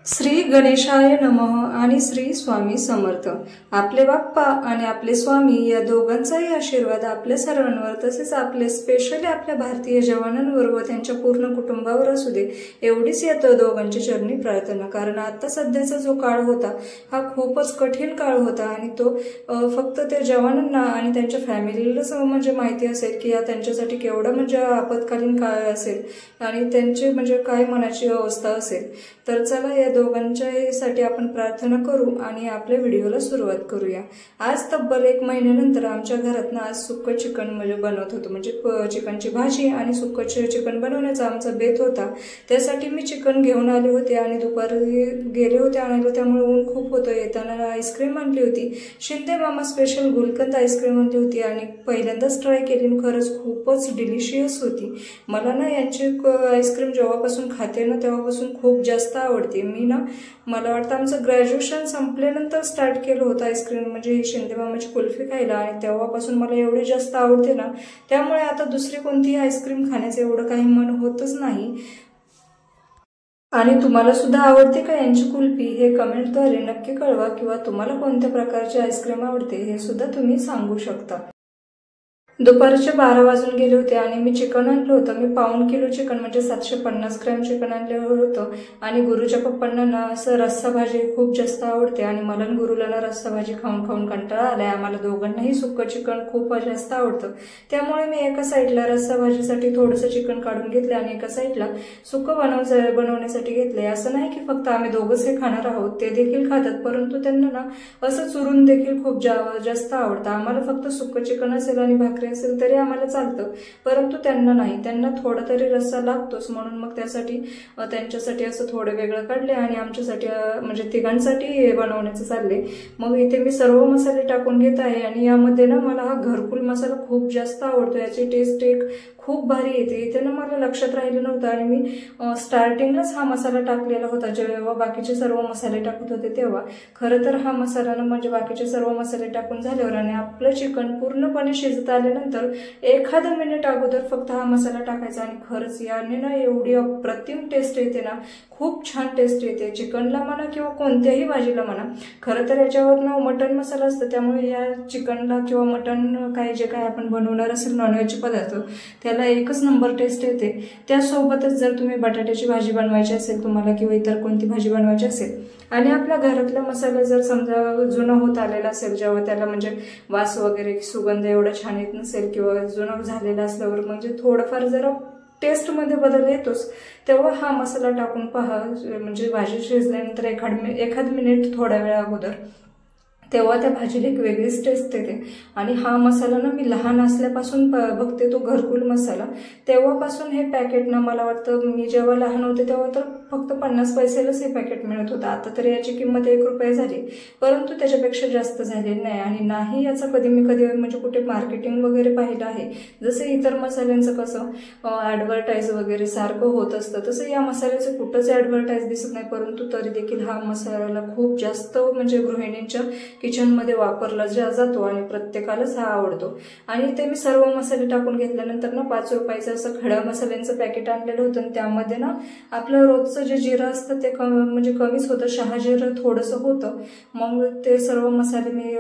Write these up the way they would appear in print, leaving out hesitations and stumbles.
श्री गणेशाय नमः आणि श्री स्वामी समर्थ। आपले बाप्पा आणि आपले स्वामी या दोघांचाही आशीर्वाद आपल्या सर्वांवर तसेच आपले स्पेशली आपल्या भारतीय जवानांवर व त्यांच्या पूर्ण कुटुंबावर असू दे, एवढीच या दोघांची चरणी प्रार्थना। कारण आता सध्याचा जो काळ होता हा खूपच कठीण काळ होता आणि तो फक्त त्या जवानांना आणि त्यांच्या फॅमिलीलाच म्हणजे माहिती असेल की या त्यांच्यासाठी केवढा म्हणजे आपत्कालीन काळ असेल आणि त्यांचे म्हणजे काय मनाची अवस्था असेल। तर चला या दोघांच्यासाठी आपण प्रार्थना करू आणि आपल्या व्हिडिओला सुरुवात करूया। आज तब्बल 1 महिन्यानंतर आमच्या घरात आज सुक्क चिकन म्हणजे बनवत होतो, म्हणजे चिकनची भाजी आणि सुक्क चिकन बनवण्याचा आमचा बेत होता। त्यासाठी मी चिकन घेऊन आले होते आणि दुपारी गेले होते आणायला, त्यामुळे ऊन खूप होतं। येताना आईस्क्रीम आणली होती, शिंदे मामा स्पेशल गुलकंद आईस्क्रीम आणली होती आणि पहिल्यांदाच ट्राय केली, खरंच खूपच डिलिशियस होती। मला ना यांची आईस्क्रीम जेव्हापासून खाते ना तेव्हापासून खूप जास्त आवडते। मी ना मला वाटतं आमचं ग्रॅज्युएशन संपल्यानंतर स्टार्ट केलं होतं आईस्क्रीम म्हणजे ही शिंदे मामाची कुल्फी खायला आणि तेव्हापासून मला एवढी जास्त आवडते ना, त्यामुळे आता दुसरी कोणतीही आईस्क्रीम खाण्याचं एवढं काही मन होतच नाही। आणि तुम्हाला सुद्धा आवडते का यांची कुल्फी हे कमेंटद्वारे नक्की कळवा, किंवा तुम्हाला कोणत्या प्रकारची आईस्क्रीम आवडते हे सुद्धा तुम्ही सांगू शकता। दुपारचे 12 वाजून गेले होते आणि मी चिकन आणलं होतं। मी पाऊण किलो चिकन म्हणजे 750 ग्रॅम चिकन आणलं होतं आणि गुरुच्या पप्पांना ना असं रस्सा भाजी खूप जास्त आवडते आणि मला गुरुला ना रस्सा भाजी खाऊन खाऊन कंटाळा आलाय। आम्हाला दोघांनाही सुक्क चिकन खूप जास्त आवडतं, त्यामुळे मी एका साईडला रस्सा भाजीसाठी थोडंसं चिकन काढून घेतलं आणि एका साईडला सुक्क बनवण्यासाठी घेतलंय। असं नाही की फक्त आम्ही दोघंच हे खाणार आहोत, ते देखील खातात, परंतु त्यांना ना असं चुरून देखील खूप जास्त आवडतं। आम्हाला फक्त सुक्क चिकन असेल आणि भाकरी असेल तरी आम्हाला चालतं, परंतु त्यांना नाही, त्यांना थोडा तरी रस्सा लागतोच। म्हणून मग त्यांच्यासाठी असं थोडं वेगळं काढले आणि आमच्यासाठी म्हणजे तिघांसाठी बनवण्याचं चाललंय। मग इथे मी सर्व मसाले टाकून घेत आहे आणि यामध्ये ना मला हा घरकुल मसाला खूप जास्त आवडतो, याची टेस्ट एक खूप भारी येते। इथे ना मला लक्षात राहिलं नव्हतं आणि मी स्टार्टिंगलाच हा मसाला टाकलेला होता जेव्हा बाकीचे सर्व मसाले टाकत होते तेव्हा। खरं तर हा मसाला ना म्हणजे बाकीचे सर्व मसाले टाकून झाल्यावर आणि आपलं चिकन पूर्णपणे शिजत आल्यानंतर 1 मिनिट अगोदर फक्त हा मसाला टाकायचा आणि खरंच याने ना एवढी अप्रतिम टेस्ट येते ना, खूप छान टेस्ट येते चिकनला म्हणा किंवा कोणत्याही भाजीला म्हणा। खरं तर याच्यावर ना मटन मसाला असतं, त्यामुळे या चिकनला किंवा मटन जे काय आपण बनवणार असेल नॉनव्हेजचे पदार्थ त्याला एकच नंबर टेस्ट येते। त्यासोबतच जर तुम्ही बटाट्याची भाजी बनवायची असेल तुम्हाला किंवा इतर कोणती भाजी बनवायची असेल आणि आपल्या घरातला मसाला जर समजा जुना होत आलेला असेल, जेव्हा त्याला म्हणजे वास वगैरे सुगंध एवढा छान येत नसेल किंवा जुना झालेला असल्यावर म्हणजे थोडंफार जरा टेस्ट मध्ये बदल येतोच, तेव्हा हा मसाला टाकून पहा। म्हणजे भाजी शिजल्यानंतर 1 मिनिट थोड्या वेळा अगोदर, तेव्हा त्या भाजीला एक वेगळीच टेस्ट येते। आणि हा मसाला ना मी लहान असल्यापासून बघते, तो घरकुल मसाला, तेव्हापासून हे पॅकेट ना मला वाटतं मी जेव्हा लहान होते तेव्हा तर फक्त 50 पैसेलाच हे पॅकेट मिळत होतं। आता तर याची किंमत 1 रुपया झाली, परंतु त्याच्यापेक्षा जास्त झालेली नाही। आणि नाही याचा कधी म्हणजे कुठे मार्केटिंग वगैरे पाहिलं आहे, जसं इतर मसाल्यांचं कसं ऍडव्हर्टाईज वगैरे सारखं होत असतं, तसं या मसाल्याचं कुठंच ऍडव्हर्टाईज दिसत नाही, परंतु तरी देखील हा मसाला खूप जास्त म्हणजे गृहिणींच्या किचन मध्ये वापरला जातो आणि प्रत्येकालाच हा आवडतो। आणि ते मी सर्व मसाले टाकून घेतल्यानंतर ना 5 रुपयाचं असं खड्या मसाल्यांचं पॅकेट आणलेलं होतं आणि त्यामध्ये ना आपलं रोजचं जे जिरं असतं ते म्हणजे कमीच होतं, शहाजिरं थोडंसं होतं। मग ते सर्व मसाले मी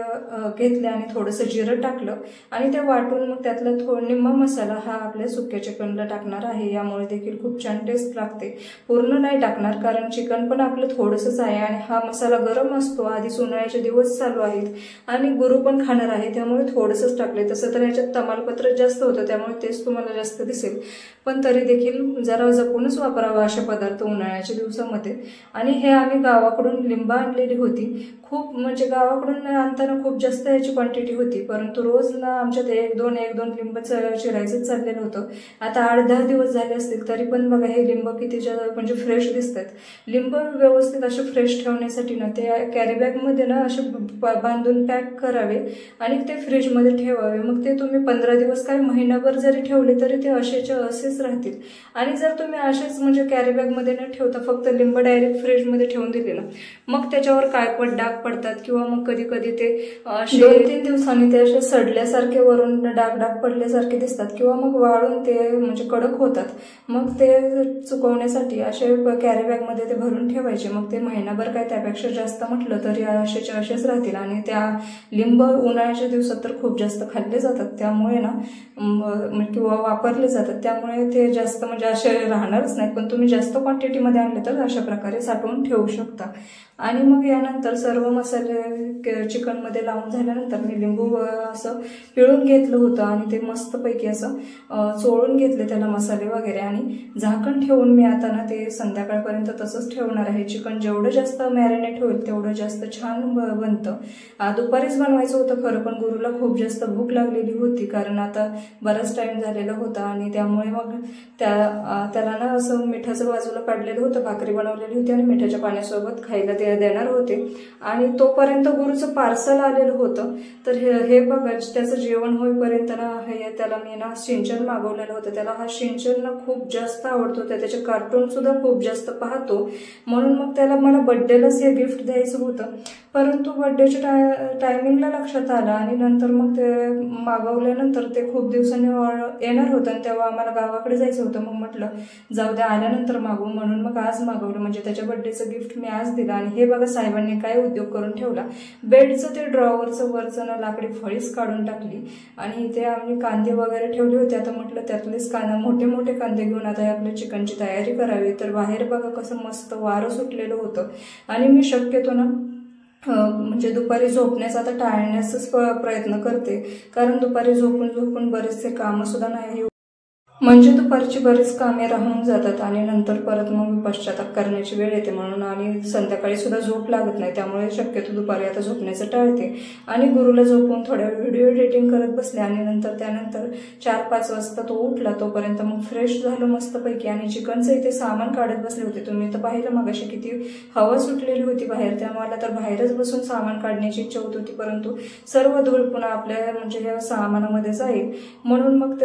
घेतले आणि थोडंसं जिरं टाकलं आणि ते वाटून मग त्यातला निम्मा मसाला हा आपल्या सुक्या चिकनला टाकणार आहे। यामुळे देखील खूप छान टेस्ट लागते। पूर्ण नाही टाकणार कारण चिकन पण आपलं थोडंसंच आहे आणि हा मसाला गरम असतो, आधीच उन्हाळ्याचे दिवस चालू आहेत आणि गुरु पण खाणार आहे, त्यामुळे थोडंसंच टाकले। तसं तर याच्यात तमालपत्र जास्त होतं त्यामुळे तेच तुम्हाला जास्त दिसेल, पण तरी देखील जरा जपूनच वापरावा अशा पदार्थ उन्हाळ्याच्या दिवसामध्ये। आणि हे आम्ही गावाकडून लिंब आणलेली होती, खूप म्हणजे गावाकडून आणताना खूप जास्त याची क्वांटिटी होती, परंतु रोज ना आमच्यात 1-2 लिंब चिरायचंच चाललेलं होतं। आता 8-10 दिवस झाले असतील तरी पण बघा हे लिंब किती म्हणजे फ्रेश दिसतात। लिंब व्यवस्थित असे फ्रेश ठेवण्यासाठी ना ते कॅरी बॅग मध्ये ना असे बांधून पॅक करावे आणि ते फ्रीजमध्ये ठेवावे। मग ते तुम्ही 15 दिवस काय महिनाभर जरी ठेवले तरी ते असेच्या असेच राहतील। आणि जर तुम्ही असेच म्हणजे कॅरी बॅगमध्ये न ठेवता फक्त लिंब डायरेक्ट फ्रीजमध्ये ठेवून दिले ना, मग त्याच्यावर काळपट डाग पडतात किंवा मग कधी कधी ते 2-3 दिवसांनी ते असे सडल्यासारखे वरून डाग पडल्यासारखे दिसतात किंवा मग वाळून ते म्हणजे कडक होतात। मग ते चुकवण्यासाठी असे कॅरी बॅगमध्ये ते भरून ठेवायचे। मग ते महिनाभर काय त्यापेक्षा जास्त म्हटलं तरी असेच्या असेच राहतील। आणि त्या लिंब उन्हाळ्याच्या दिवसात तर खूप जास्त खाल्ले जातात, त्यामुळे ना किंवा वापरले जातात, त्यामुळे ते जास्त म्हणजे असे राहणारच नाही। पण तुम्ही जास्त क्वांटिटीमध्ये आणले तर अशा प्रकारे साठवून ठेवू शकता। आणि मग यानंतर सर्व मसाले चिकनमध्ये लावून झाल्यानंतर मी लिंबू असं पिळून घेतलं होतं आणि ते मस्तपैकी असं चोळून घेतले त्याला मसाले वगैरे आणि झाकण ठेवून मी आता ना ते संध्याकाळपर्यंत तसंच ठेवणार आहे। चिकन जेवढं जास्त मॅरिनेट होईल तेवढं जास्त छान बनतं। दुपारीच बनवायचं होतं खरं, पण गुरुला खूप जास्त भूक लागलेली होती कारण आता बराच टाइम झालेला होता आणि त्यामुळे मग त्याला ना असं मिठाचं बाजूला काढलेलं होतं, भाकरी बनवलेली होती आणि मिठाच्या पाण्यासोबत खायला देणार होते। आणि तोपर्यंत गुरुचं पार्सल आलेलं होतं। तर हे बघा, त्याचं जेवण होईपर्यंत ना त्याला मी ना सिंचन मागवलेलं होतं। त्याला हा सिंचन ना खूप जास्त आवडतो, त्याचे कार्टून सुद्धा खूप जास्त पाहतो, म्हणून मग त्याला मला बर्थडेलाच हे गिफ्ट द्यायचं होतं। परंतु बर्थडेच्या टायमिंगला लक्षात आलं आणि नंतर मग ते मागवल्यानंतर ते खूप दिवसांनी येणार होतं आणि तेव्हा आम्हाला गावाकडे जायचं होतं। मग म्हटलं जाऊ द्या, आल्यानंतर मागवू, म्हणून मग आज मागवलं, म्हणजे त्याच्या बर्थडेचं गिफ्ट मी आज दिलं। आणि हे बघा साहेबांनी काय उद्योग करून ठेवला, बेडचं ते ड्रॉवरचं वरचं ना लाकडी फळीच काढून टाकली आणि इथे आम्ही कांदे वगैरे ठेवले होते। आता म्हटलं त्यातलेच मोठे मोठे कांदे घेऊन आता आपल्या चिकनची तयारी करावी। तर बाहेर बघा कसं मस्त वारं सुटलेलं होतं आणि मी शक्यतो ना म्हणजे दुपारी झोपण्याचा आता टाळण्याचाच प्रयत्न करते, कारण दुपारी झोपून बरेचसे कामं सुद्धा नाही, म्हणजे दुपारची बरीच कामे राहून जातात आणि नंतर परत मग पश्चाताप करण्याची वेळ येते म्हणून। आणि संध्याकाळी सुद्धा झोप लागत नाही, त्यामुळे शक्यतो दुपारी आता झोपण्याचं टाळते। आणि गुरुला झोपून थोड्या व्हिडिओ एडिटिंग करत बसले आणि त्यानंतर 4-5 वाजता तो उठला, तोपर्यंत मग फ्रेश झालो मस्तपैकी आणि चिकनचं इथे सामान काढत बसले होते। तुम्ही तर पाहिलं मगाशी किती हवा सुटलेली होती बाहेर, त्यामुळे मला तर बाहेरच बसून सामान काढण्याची इच्छा होत होती, परंतु सर्व धूळ पुन्हा आपल्या म्हणजे या सामानामध्ये जाईल म्हणून मग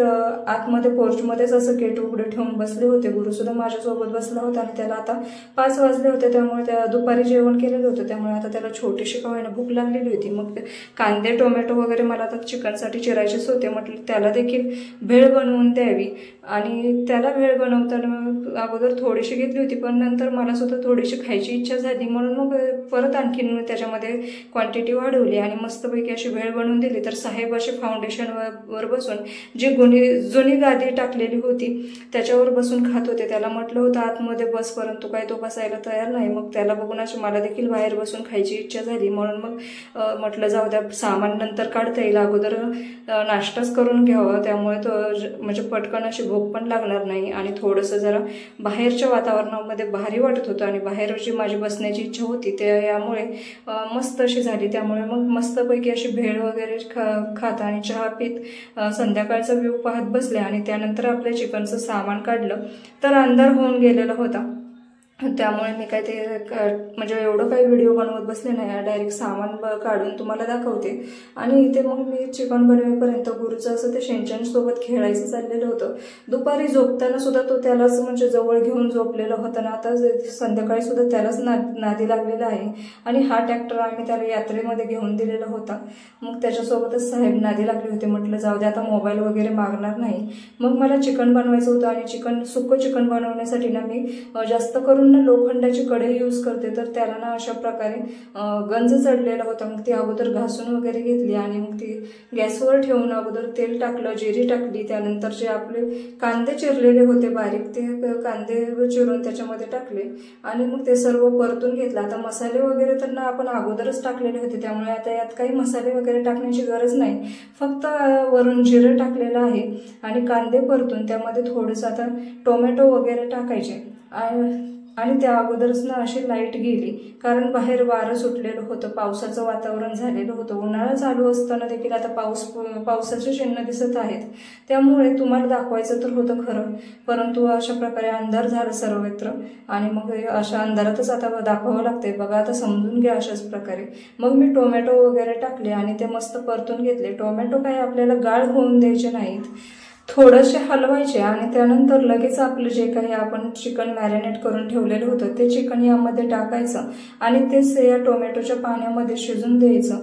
आतमध्ये पोर्चमध्येच असं गेट उघडे ठेवून बसले होते। गुरु सुद्धा माझ्यासोबत बसला होता आणि त्याला आता 5 वाजले होते, त्यामुळे त्या दुपारी जेवण केलेलं होतं, त्यामुळे आता त्याला छोटीशी खायला भूक लागलेली होती। मग कांदे टोमॅटो वगैरे मला आता चिकनसाठी चिरायचेच होते, म्हटलं त्याला देखील भेळ बनवून द्यावी। आणि त्याला भेळ बनवताना अगोदर थोडीशी घेतली होती, पण नंतर मला सुद्धा थोडीशी खायची इच्छा झाली, म्हणून मग परत आणखीन त्याच्यामध्ये क्वांटिटी वाढवली आणि मस्तपैकी अशी भेळ बनवून दिली। तर साहेब असे फाउंडेशनवर बसून जी जुनी गादी टाकलेली होती त्याच्यावर बसून खात होते। त्याला म्हटलं होतं आतमध्ये बस, परंतु काय तो बसायला तयार नाही। मग त्याला बघून अशी मला देखील बाहेर बसून खायची इच्छा झाली, म्हणून मग म्हटलं जाऊ द्या, सामान नंतर काढता येईल, अगोदर नाश्ताच करून घ्यावा, त्यामुळे तो म्हणजे पटकन अशी भूक पण लागणार नाही आणि थोडंसं जरा बाहेरच्या वातावरणामध्ये भारी वाटत होतं आणि बाहेर जी माझी बसण्याची इच्छा होती ते यामुळे मस्त अशी झाली। त्यामुळे मग मस्तपैकी अशी भेळ वगैरे खात आणि चहा पीत संध्याकाळचा व्ह्यू पाहत बसले आणि त्यानंतर आपल्या चिकनचं सामान काढलं तर अंधार होऊन गेलेला होता। त्यामुळे मी काय ते म्हणजे एवढं काही व्हिडिओ बनवत बसले नाही, डायरेक्ट सामान काढून तुम्हाला दाखवते। आणि इथे मग मी चिकन बनवेपर्यंत गुरुचं असं ते शेंचन सोबत खेळायचं चाललेलं होतं। दुपारी झोपताना सुद्धा तो त्यालाच म्हणजे जवळ घेऊन झोपलेला होता ना, आता संध्याकाळी सुद्धा त्यालाच नादी लागलेला आहे। आणि हा ट्रॅक्टर आम्ही त्याला यात्रेमध्ये घेऊन दिलेला होता, मग त्याच्यासोबतच साहेब नादी लागले होते। म्हटलं जाऊ दे, आता मोबाईल वगैरे मागणार नाही। मग मला चिकन बनवायचं होतं आणि सुक्कं चिकन बनवण्यासाठी ना मी जास्त करून लोखंडाची कढई यूज करते, तर त्याला ना अशा प्रकारे गंज चढलेला होता। मग ती अगोदर घासून वगैरे घेतली आणि मग ती गॅसवर ठेवून अगोदर तेल टाकलं, जिरी टाकली, त्यानंतर जे आपले कांदे चिरलेले होते बारीक ते कांदे चिरून त्याच्यामध्ये टाकले आणि मग ते सर्व परतून घेतलं। आता मसाले वगैरे तर ना आपण अगोदरच टाकलेले होते, त्यामुळे आता यात काही मसाले वगैरे टाकण्याची गरज नाही, फक्त वरून जिरं टाकलेलं आहे आणि कांदे परतून त्यामध्ये थोडंसं आता टोमॅटो वगैरे टाकायचे आणि त्या अगोदरच ना अशी लाईट गेली, कारण बाहेर वारं सुटलेलं होतं, पावसाचं वातावरण झालेलं होतं. उन्हाळा चालू असताना देखील आता पावसाचे चिन्ह दिसत आहेत. त्यामुळे तुम्हाला दाखवायचं तर होतं खरं, परंतु अशा प्रकारे अंधार झाला सर्वत्र आणि मग अशा अंधारातच आता दाखवावं लागतंय. बघा आता समजून घ्या अशाच प्रकारे. मग मी टोमॅटो वगैरे टाकले आणि ते मस्त परतून घेतले. टोमॅटो काय आपल्याला गाळ होऊन द्यायचे नाहीत, थोडेसे हलवायचे आणि त्यानंतर लगेच आपलं जे काही आपण चिकन मॅरिनेट करून ठेवलेलं होतं ते चिकन यामध्ये टाकायचं आणि तेच या टोमॅटोच्या पाण्यामध्ये शिजून द्यायचं.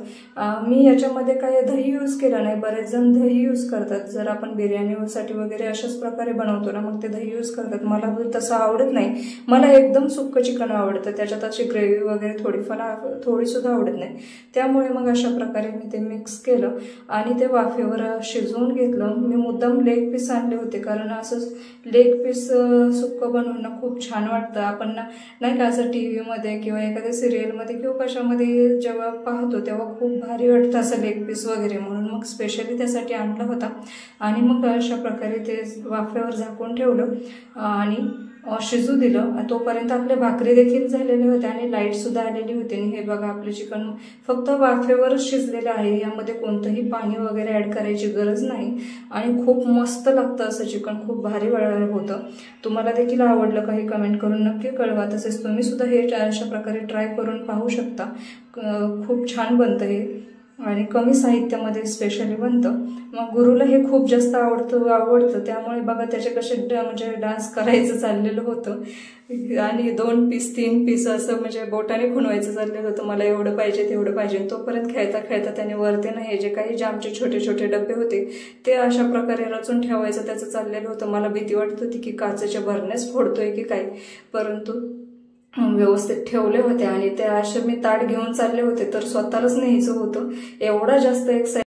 मी याच्यामध्ये काही दही यूज केलं नाही. बरेच जण दही यूज करतात, जर आपण बिर्याणीसाठी वगैरे अशाच प्रकारे बनवतो ना, मग ते दही यूज करतात. मला तसं आवडत नाही. मला एकदम सुक्क चिकन आवडतं, त्याच्यात अशी ग्रेव्ही वगैरे थोडी सुद्धा आवडत नाही. त्यामुळे मग अशा प्रकारे मी ते मिक्स केलं आणि ते वाफेवर शिजवून घेतलं. मी मुद्दाम लेग पीस आणले होते, कारण असंच लेग पीस सुक्क बनवणं खूप छान वाटतं. आपण नाही का असं टीव्हीमध्ये किंवा एखाद्या सिरियलमध्ये किंवा कशामध्ये जेव्हा पाहतो तेव्हा खूप भारी वाटतं असं लेग पीस वगैरे, म्हणून मग स्पेशली त्यासाठी आणला होता. आणि मग अशा प्रकारे ते वाफेवर झाकून ठेवलं आणि शिजू दिलं. तोपर्यंत आपल्या भाकरी देखील झालेल्या होत्या आणि लाईट सुद्धा आलेली होती. आणि हे बघा आपले चिकन फक्त वाफेवरच शिजलेलं आहे, यामध्ये कोणतंही पाणी वगैरे ऍड करायची गरज नाही आणि खूप मस्त लागतं असं चिकन, खूप भारी होतं. तुम्हाला देखील आवडलं का हे कमेंट करून नक्की कळवा. तसेच तुम्ही सुद्धा हे अशा प्रकारे ट्राय करून पाहू शकता. खूप छान बनतं हे आणि कमी साहित्यामध्ये स्पेशली बनतं. मग गुरुला हे खूप जास्त आवडतं, त्यामुळे बघा त्याचे कसे म्हणजे डान्स करायचं चाललेलं होतं आणि 2 पीस 3 पीस असं म्हणजे बोटाने खुणवायचं चाललेलं होतं. मला एवढं पाहिजे तेवढं पाहिजे. तोपर्यंत खेळता खेळता त्याने वरते ना हे जे काही जामचे छोटे छोटे डबे होते ते अशा प्रकारे रचून ठेवायचं त्याचं चाललेलं होतं. मला भीती वाटत होती की काचेच्या भरण्यास फोडतोय की काय, परंतु व्यवस्थित ठेवले होते आणि ते असे मी ताट घेऊन चालले होते, तर स्वतःलाच न्यायचं होतं. एवढा जास्त